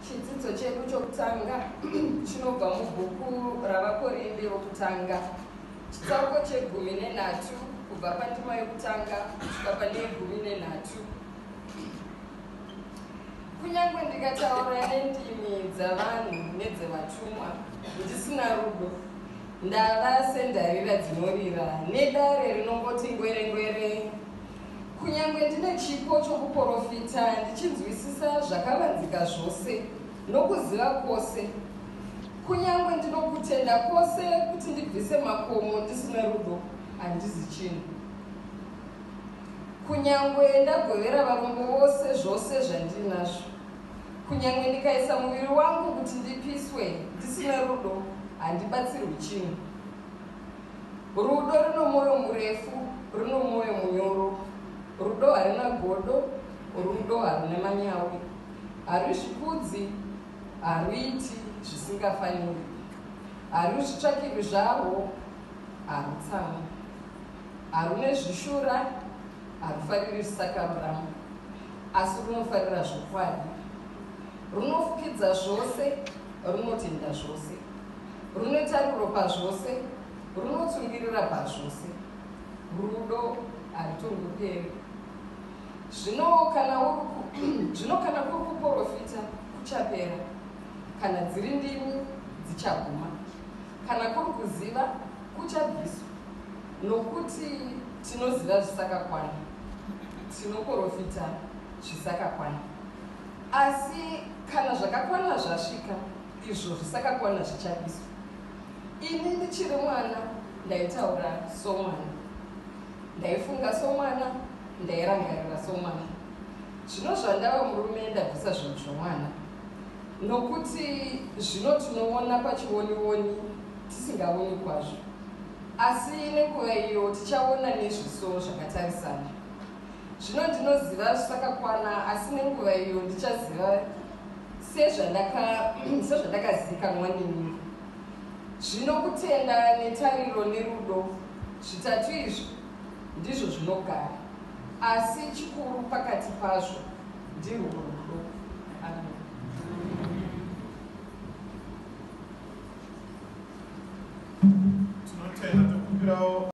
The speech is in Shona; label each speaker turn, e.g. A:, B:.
A: Chidzidzo chedu chokutanga chinobva mubhuku ravakorinde rokutanga chitsauko che13 kubva pandima yokutanga kusvika pane 13. Kunyange ndikataura nendimi dzavanhu nedzevatumwa ndisina rudo, ndava sendarira dzinorira nedare rinongoti ngwerengwere. Kunyange ndine chipo chokuprofita ndichinzwisisa zvakavanzika zvose nokuziva kwose, kunyange ndinokutenda kwose kuti ndibvise makomo ndisina rudo, handizi chinhu. Kunyange ndagovera varombo vose zvose zvandinazvo, kunyange ndikaisa muviri wangu kuti ndipiswe ndisina rudo, handibatsirwi chinhu. Rudo rino mwoyo murefu, rino mwoyo munyoro. Rudo harina godo, rudo harina manyawi, harizvikudzi, haruiti zvisingafaniri, haruzvitsvakirwi zvaro, harutsamwa, harune zvishura, harufariri zvisakarurama, asi runofarira zvokwadi. Runofukidza zvose, runotenda zvose, runotariro pazvose, runotsungirira pazvose. Rudo haritongoperi. Zvino kana kuri kuprofita kuchapera, kana dziri ndimi dzichaguma, kana kuri kuziva kuchabviswa, nokuti tinoziva zvisakakwana, tinoprofita zvisakakwana. Asi kana zvakakwana zvasvika, izvo zvisakakwana zvichabviswa. Ini ndichiri mwana ndaitaura somwana, ndaifunga somwana, ndairangarira somwana. Zvino zvandava murume ndabvisa zvinhu zvomwana, nokuti zvino tinoona pachionioni tisingaoni kwazvo, asi nenguva iyo tichaona nezviso zvakatarisana. Zvino ndinoziva zvisakakwana, asi nenguva iyo ndichaziva sezvandakazivikanwa nemi. Zvino kutenda netariro nerudo, zvitatu izvi ndizvo zvinogara, asi chikuru pakati pazvo ndirwo rudo. Amen.